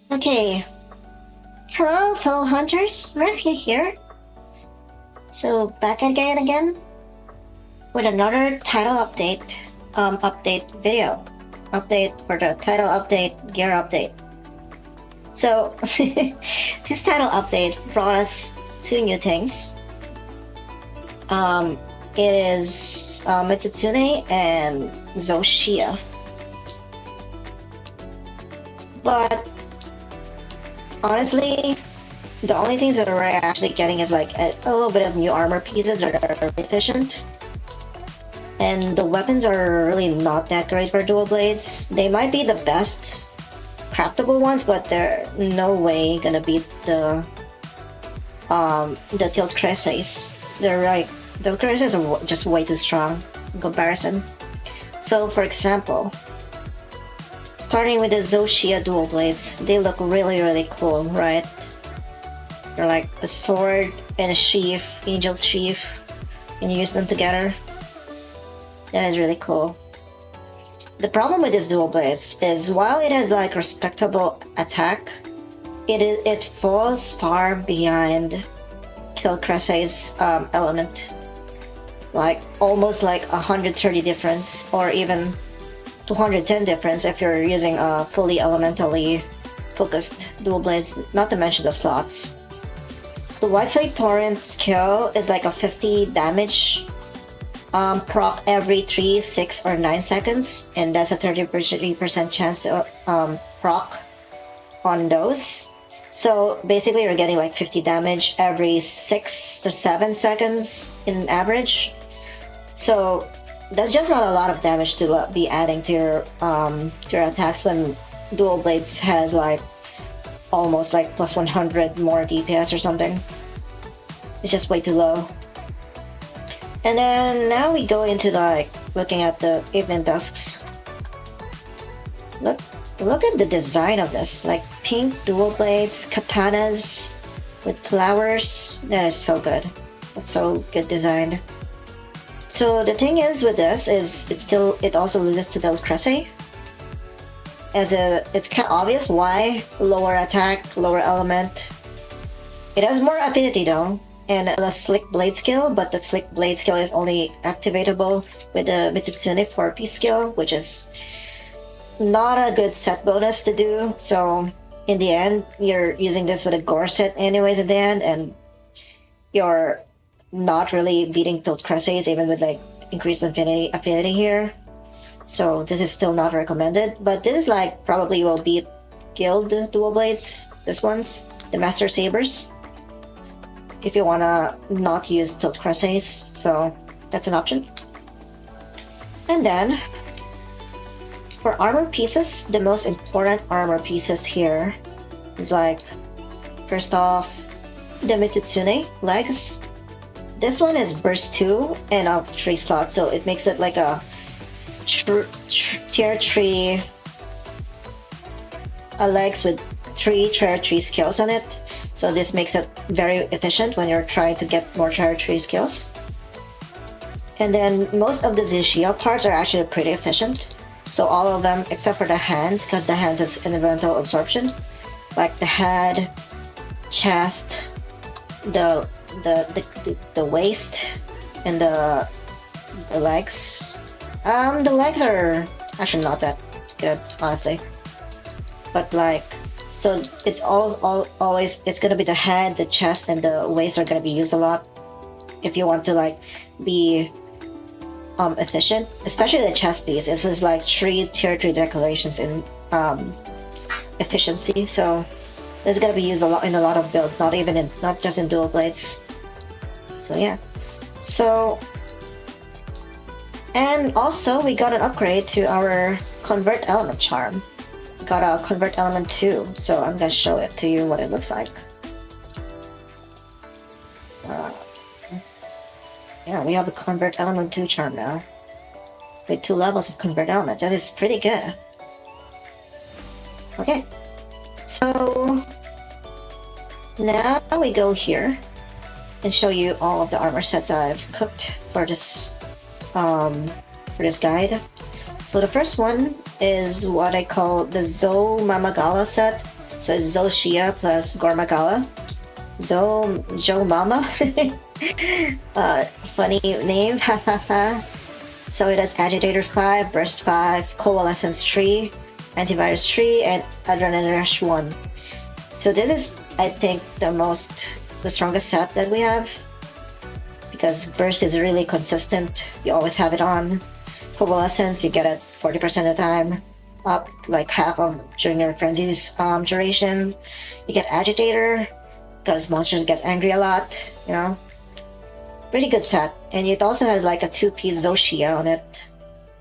Okay, hello fellow hunters, Refia here. So back again with another title update video. Update for the title update, gear update. So this title update brought us two new things. It is Mitsune and Zosia. But honestly, the only things that we're actually getting is like a little bit of new armor pieces that are efficient. And the weapons are really not that great for dual blades. They might be the best craftable ones, but they're no way gonna beat the tilt cresses. They're like, the cresses are just way too strong in comparison. So for example, starting with the Zosia dual blades, they look really cool, right? They're like a sword and a sheath, angel's sheath, and you use them together. That is really cool. The problem with this dual blades is while it has like respectable attack, it falls far behind Kill Cresse's element. Like almost like 130 difference, or even 210 difference if you're using a fully elementally focused dual blades, not to mention the slots. The White Flame Torrent skill is like a 50 damage proc every 3, 6, or 9 seconds, and that's a 30% chance to proc on those. So basically you're getting like 50 damage every 6 to 7 seconds in average. So that's just not a lot of damage to be adding to your attacks when dual blades has like almost like plus 100 more DPS or something. It's just way too low. And then now we go into like looking at the evening dusks. Look at the design of this, like pink dual blades, katanas with flowers. That is so good. That's so good designed. So the thing is with this is it also loses to the Cressy. It's kind of obvious why lower attack, lower element. It has more affinity though, and a slick blade skill, but the slick blade skill is only activatable with the Mitsune 4-piece skill, which is not a good set bonus to do. So in the end, you're using this with a gore set anyways at the end, and you're not really beating Tilt Cresses even with like increased affinity here. So this is still not recommended, but this is like probably will beat Guild dual blades, this one's, the Master Sabers, if you wanna not use Tilt Cresses, so that's an option. And then for armor pieces, the most important armor pieces here is like, first off, the Mitsune legs. This one is burst 2 and of 3 slots, so it makes it like a tier 3 legs with 3 tier 3 skills on it. So this makes it very efficient when you're trying to get more tier 3 skills. And then most of the Zosia parts are actually pretty efficient. So all of them except for the hands, because the hands is elemental absorption. Like the head, chest, the waist, and the legs. The legs are actually not that good, honestly. But like, so it's always it's gonna be the head, the chest, and the waist are gonna be used a lot if you want to like be efficient, especially the chest piece. This is like 3 tier 3 declarations in efficiency, so this is gonna be used a lot in a lot of builds, not just in dual blades. So yeah, so and also we got an upgrade to our convert element charm. We got a convert element 2, so I'm gonna show it to you what it looks like. Yeah, we have a convert element 2 charm now with 2 levels of convert element. That is pretty good. Okay, so now we go here and show you all of the armor sets I've cooked for this guide. So the first one is what I call the Zo Mamagala set. So it's Zosia plus Gormagala. Joe Mama. Funny name, hahaha. So it has Agitator 5, Burst 5, Coalescence 3, Antivirus 3, and Adrenaline Rush 1. So this is, I think, the strongest set that we have. Because Burst is really consistent, you always have it on. Coalescence, you get it 40% of the time, up like half of during your frenzy's duration. You get Agitator, because monsters get angry a lot, you know. Pretty good set. And it also has like a 2-piece Zosia on it.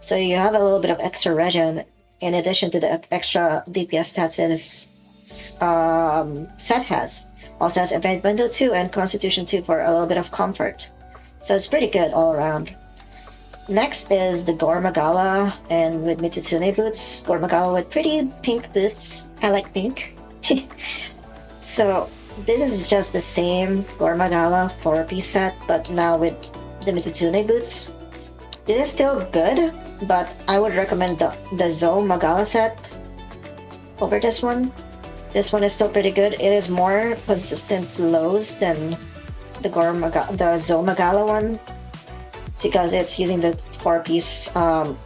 So you have a little bit of extra regen in addition to the extra DPS stats that this set has. Also has Evade Window 2 and Constitution 2 for a little bit of comfort. So it's pretty good all around. Next is the Gormagala, and with Mitsune boots. Gormagala with pretty pink boots. I like pink. So this is just the same Gormagala 4-piece set, but now with the Mitsune boots. This is still good, but I would recommend the Magala set over this one. This one is still pretty good. It is more consistent lows than the Magala one. It's because it's using the 4-piece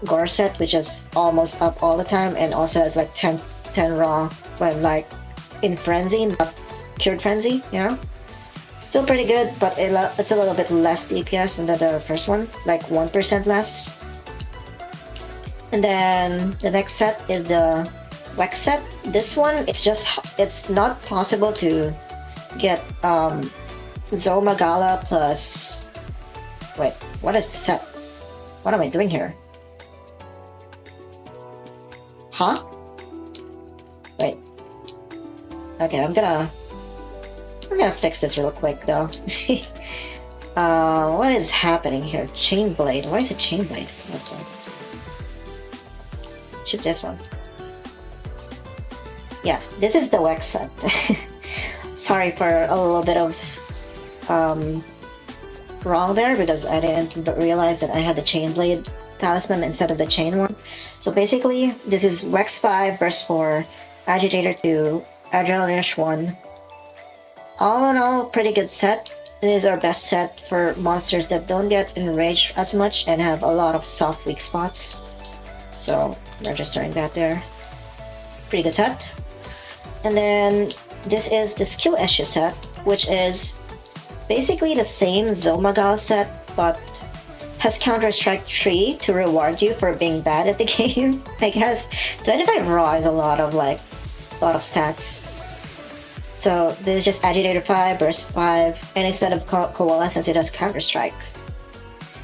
Gore set, which is almost up all the time, and also has like 10 raw when like in Frenzy, not Cured Frenzy, you know? Still pretty good, but it's a little bit less DPS than the first one, like 1% less. And then the next set is the Wex set. This one, it's not possible to get Zomagala plus... Wait, what is the set? What am I doing here? Huh? Wait. Okay, I'm gonna fix this real quick though. What is happening here? Chain Blade. Why is it Chain Blade? Okay. Shoot this one. Yeah, this is the Wex set. Sorry for a little bit of wrong there, because I didn't realize that I had the Chain Blade talisman instead of the Chain one. So basically, this is Wex 5, Burst 4, Agitator 2, Adrenaline Rush 1. All in all, pretty good set. It is our best set for monsters that don't get enraged as much and have a lot of soft weak spots. So, registering that there. Pretty good set. And then, this is the Skill Issue set, which is basically the same Zomagal set, but has Counter-Strike 3 to reward you for being bad at the game. I guess 25 raw is a lot of stats. So this is just Agitator 5, Burst 5, and instead of Coalescence, it has Counter-Strike.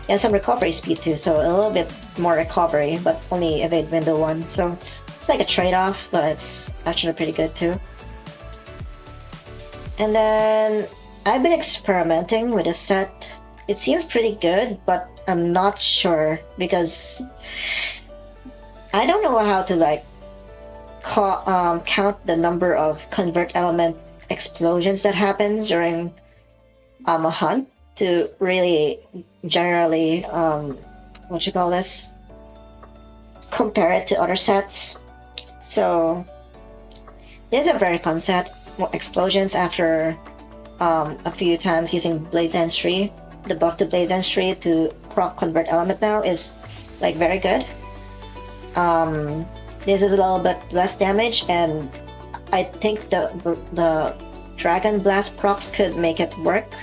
It has some recovery speed too, so a little bit more recovery, but only Evade Window 1. So it's like a trade-off, but it's actually pretty good too. And then I've been experimenting with this set. It seems pretty good, but I'm not sure because I don't know how to like count the number of convert element explosions that happens during a hunt to really generally compare it to other sets. So this is a very fun set. More explosions after a few times using Blade Dance 3. The buff to Blade Dance 3 to proc convert element now is like very good. This is a little bit less damage, and I think the Dragon Blast procs could make it work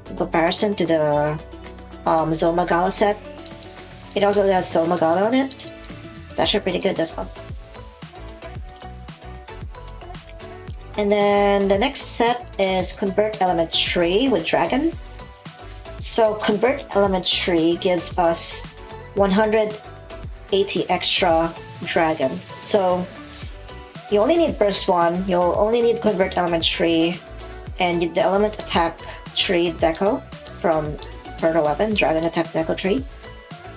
in comparison to the Zomagala set. It also has Zomagala on it. It's actually pretty good, this one. And then the next set is Convert Element 3 with Dragon. So Convert Element 3 gives us 180 extra Dragon. So you only need Burst 1, you'll only need Convert Element 3, and the Element Attack 3 Deco from Turtle Weapon, Dragon Attack Deco 3.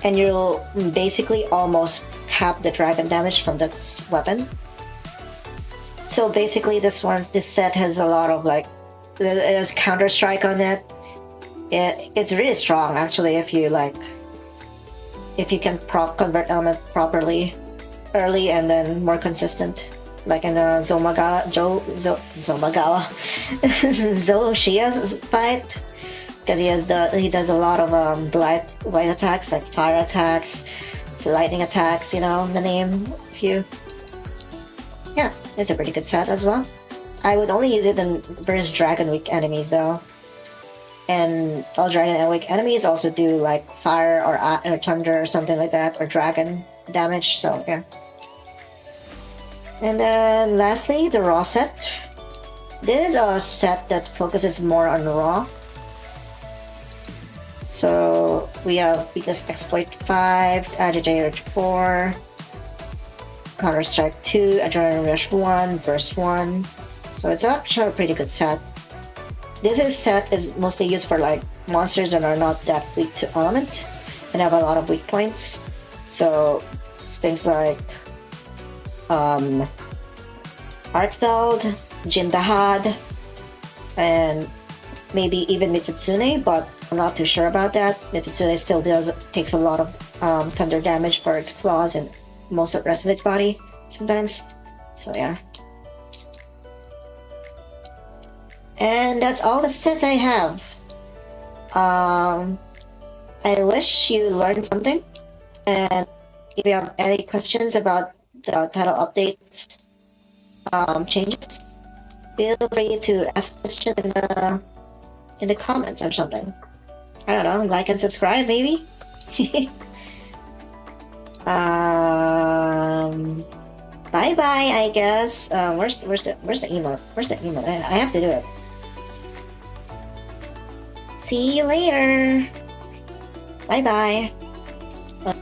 And you'll basically almost cap the Dragon damage from this weapon. So basically this set has a lot of like, it has Counter-Strike on it. It's really strong actually if you can proc Convert Element properly early and then more consistent. like in the Zomagawa Zoshia's fight, because he does a lot of light attacks, like fire attacks, lightning attacks. You know the name. Yeah, it's a pretty good set as well. I would only use it in versus Dragon Weak enemies though. And all Dragon Weak enemies also do like fire or thunder or something like that, or dragon damage, so yeah. And then lastly, the Raw set. This is a set that focuses more on Raw. So we have Weakness Exploit 5, Agitator 4, Counter Strike 2, Adrenaline Rush 1, Burst 1. So it's actually a pretty good set. This set is mostly used for like monsters that are not that weak to element and have a lot of weak points. So it's things like Arkfeld, Jindahad, and maybe even Mitsune, but I'm not too sure about that. Mitsune still takes a lot of thunder damage for its claws and most of the rest of its body sometimes. So yeah. And that's all the sets I have. I wish you learned something. And if you have any questions about the title updates, changes, feel free to ask questions in the comments or something. I don't know, like and subscribe maybe. Bye bye, I guess. Where's the emote? Where's the emote? I have to do it. See you later. Bye bye.